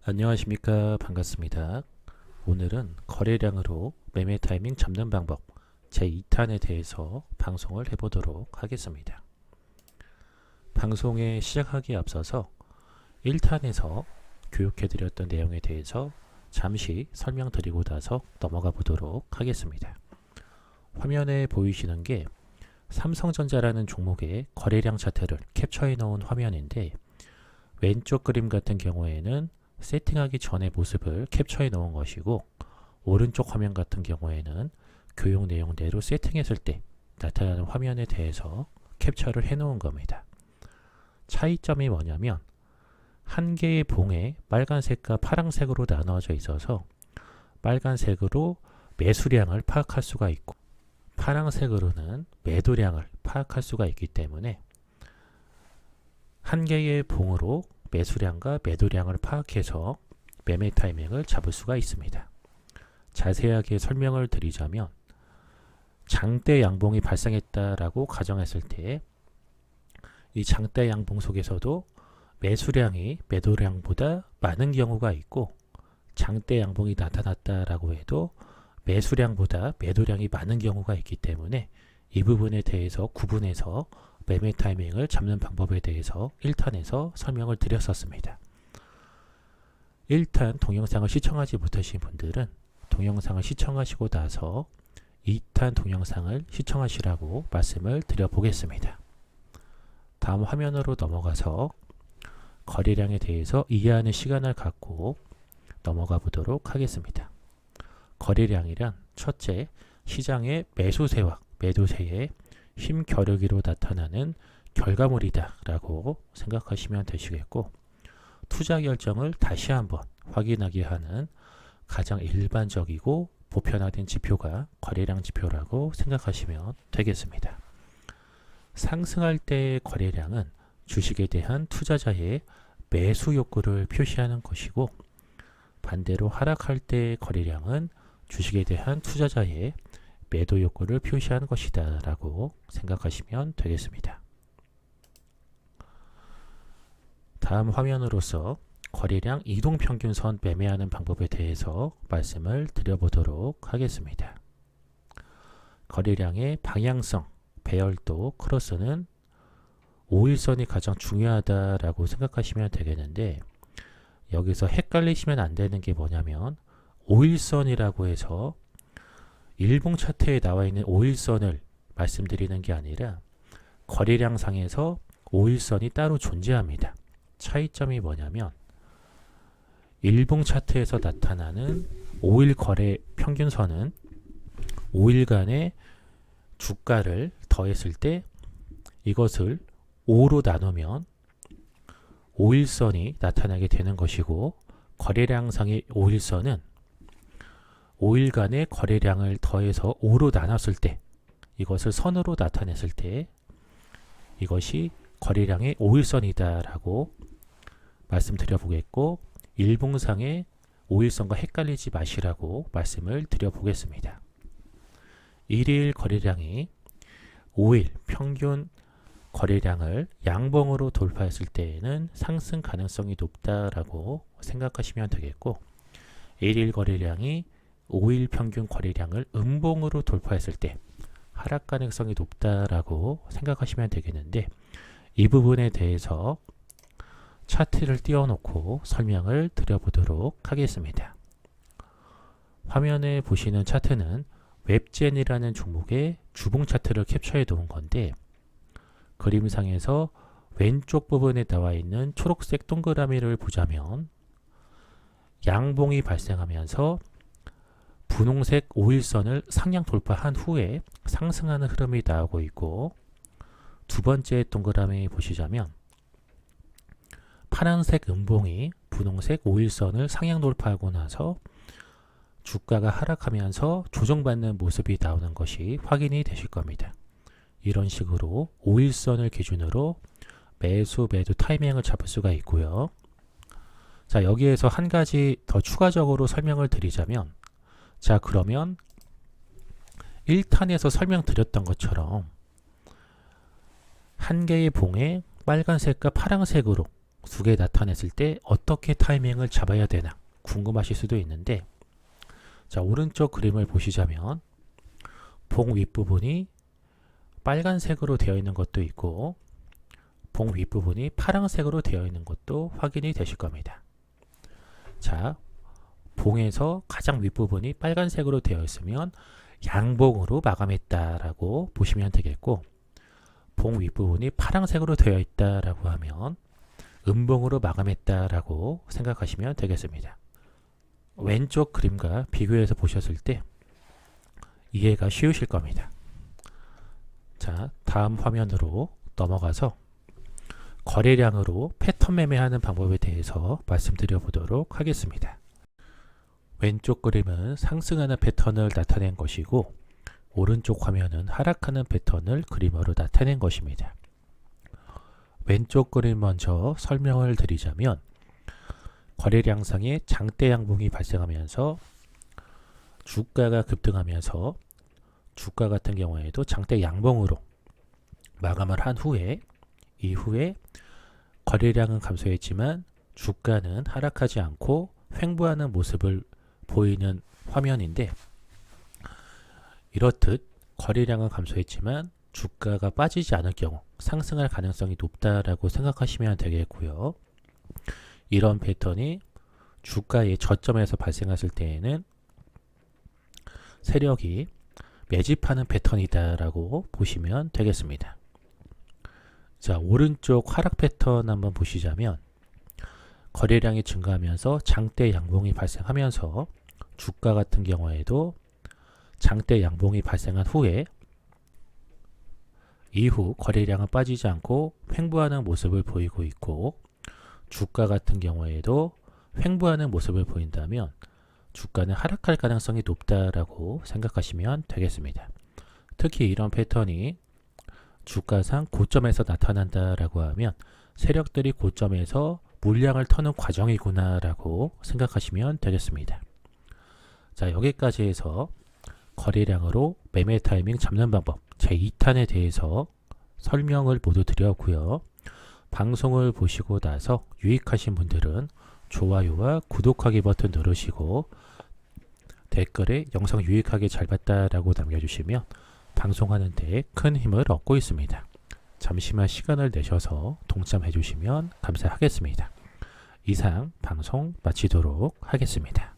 안녕하십니까. 반갑습니다. 오늘은 거래량으로 매매 타이밍 잡는 방법 제2탄에 대해서 방송을 해보도록 하겠습니다. 방송에 시작하기에 앞서서 1탄에서 교육해드렸던 내용에 대해서 잠시 설명드리고 나서 넘어가 보도록 하겠습니다. 화면에 보이시는 게 삼성전자라는 종목의 거래량 차트를 캡처해 놓은 화면인데, 왼쪽 그림 같은 경우에는 세팅하기 전의 모습을 캡처해 놓은 것이고, 오른쪽 화면 같은 경우에는 교육 내용대로 세팅했을 때 나타나는 화면에 대해서 캡처를 해 놓은 겁니다. 차이점이 뭐냐면, 한 개의 봉에 빨간색과 파란색으로 나눠져 있어서 빨간색으로 매수량을 파악할 수가 있고, 파란색으로는 매도량을 파악할 수가 있기 때문에 한 개의 봉으로 매수량과 매도량을 파악해서 매매 타이밍을 잡을 수가 있습니다. 자세하게 설명을 드리자면, 장대 양봉이 발생했다라고 가정했을 때 이 장대 양봉 속에서도 매수량이 매도량보다 많은 경우가 있고, 장대 양봉이 나타났다라고 해도 매수량보다 매도량이 많은 경우가 있기 때문에 이 부분에 대해서 구분해서 매매 타이밍을 잡는 방법에 대해서 1탄에서 설명을 드렸었습니다. 1탄 동영상을 시청하지 못하신 분들은 동영상을 시청하시고 나서 2탄 동영상을 시청하시라고 말씀을 드려보겠습니다. 다음 화면으로 넘어가서 거래량에 대해서 이해하는 시간을 갖고 넘어가 보도록 하겠습니다. 거래량이란 첫째, 시장의 매수세와 매도세의 힘 겨루기로 나타나는 결과물이다 라고 생각하시면 되시겠고, 투자 결정을 다시 한번 확인하게 하는 가장 일반적이고 보편화된 지표가 거래량 지표라고 생각하시면 되겠습니다. 상승할 때의 거래량은 주식에 대한 투자자의 매수 욕구를 표시하는 것이고, 반대로 하락할 때의 거래량은 주식에 대한 투자자의 매도 욕구를 표시하는 것이다 라고 생각하시면 되겠습니다. 다음 화면으로서 거래량 이동평균선 매매하는 방법에 대해서 말씀을 드려보도록 하겠습니다. 거래량의 방향성, 배열도, 크로스는 5일선이 가장 중요하다라고 생각하시면 되겠는데, 여기서 헷갈리시면 안 되는 게 뭐냐면, 5일선이라고 해서 일봉 차트에 나와 있는 5일선을 말씀드리는 게 아니라 거래량 상에서 5일선이 따로 존재합니다. 차이점이 뭐냐면, 일봉 차트에서 나타나는 5일 거래 평균선은 5일간의 주가를 더했을 때 이것을 5로 나누면 5일선이 나타나게 되는 것이고, 거래량상의 5일선은 5일간의 거래량을 더해서 5로 나눴을 때, 이것을 선으로 나타냈을 때 이것이 거래량의 5일선이다 라고 말씀드려 보겠고, 일봉상의 5일선과 헷갈리지 마시라고 말씀을 드려 보겠습니다. 1일 거래량이 5일 평균 거래량을 양봉으로 돌파했을 때에는 상승 가능성이 높다라고 생각하시면 되겠고, 1일 거래량이 5일 평균 거래량을 음봉으로 돌파했을 때 하락 가능성이 높다라고 생각하시면 되겠는데, 이 부분에 대해서 차트를 띄워놓고 설명을 드려보도록 하겠습니다. 화면에 보시는 차트는 웹젠이라는 종목의 주봉 차트를 캡처해 놓은 건데, 그림상에서 왼쪽 부분에 나와 있는 초록색 동그라미를 보자면 양봉이 발생하면서 분홍색 5일선을 상향 돌파한 후에 상승하는 흐름이 나오고 있고, 두 번째 동그라미 보시자면 파란색 음봉이 분홍색 5일선을 상향 돌파하고 나서 주가가 하락하면서 조정받는 모습이 나오는 것이 확인이 되실 겁니다. 이런 식으로 5일선을 기준으로 매수, 매도 타이밍을 잡을 수가 있고요. 자, 여기에서 한 가지 더 추가적으로 설명을 드리자면, 자, 그러면 1탄에서 설명드렸던 것처럼 한 개의 봉에 빨간색과 파란색으로 두 개 나타냈을 때 어떻게 타이밍을 잡아야 되나 궁금하실 수도 있는데, 자, 오른쪽 그림을 보시자면 봉 윗부분이 빨간색으로 되어 있는 것도 있고 봉 윗부분이 파란색으로 되어 있는 것도 확인이 되실 겁니다. 자, 봉에서 가장 윗부분이 빨간색으로 되어 있으면 양봉으로 마감했다라고 보시면 되겠고, 봉 윗부분이 파란색으로 되어 있다라고 하면 음봉으로 마감했다라고 생각하시면 되겠습니다. 왼쪽 그림과 비교해서 보셨을 때 이해가 쉬우실 겁니다. 자, 다음 화면으로 넘어가서 거래량으로 패턴 매매하는 방법에 대해서 말씀드려 보도록 하겠습니다. 왼쪽 그림은 상승하는 패턴을 나타낸 것이고 오른쪽 화면은 하락하는 패턴을 그림으로 나타낸 것입니다. 왼쪽 그림 먼저 설명을 드리자면 거래량상의 장대 양봉이 발생하면서 주가가 급등하면서 주가 같은 경우에도 장대 양봉으로 마감을 한 후에 이후에 거래량은 감소했지만 주가는 하락하지 않고 횡보하는 모습을 보이는 화면인데, 이렇듯 거래량은 감소했지만 주가가 빠지지 않을 경우 상승할 가능성이 높다라고 생각하시면 되겠고요. 이런 패턴이 주가의 저점에서 발생했을 때에는 세력이 매집하는 패턴이다라고 보시면 되겠습니다. 자, 오른쪽 하락 패턴 한번 보시자면 거래량이 증가하면서 장대 양봉이 발생하면서 주가 같은 경우에도 장대 양봉이 발생한 후에 이후 거래량은 빠지지 않고 횡보하는 모습을 보이고 있고, 주가 같은 경우에도 횡보하는 모습을 보인다면 주가는 하락할 가능성이 높다라고 생각하시면 되겠습니다. 특히 이런 패턴이 주가상 고점에서 나타난다라고 하면 세력들이 고점에서 물량을 터는 과정이구나 라고 생각하시면 되겠습니다. 자, 여기까지 해서 거래량으로 매매 타이밍 잡는 방법 제2탄에 대해서 설명을 모두 드렸고요. 방송을 보시고 나서 유익하신 분들은 좋아요와 구독하기 버튼 누르시고 댓글에 영상 유익하게 잘 봤다라고 남겨주시면 방송하는 데 큰 힘을 얻고 있습니다. 잠시만 시간을 내셔서 동참해 주시면 감사하겠습니다. 이상 방송 마치도록 하겠습니다.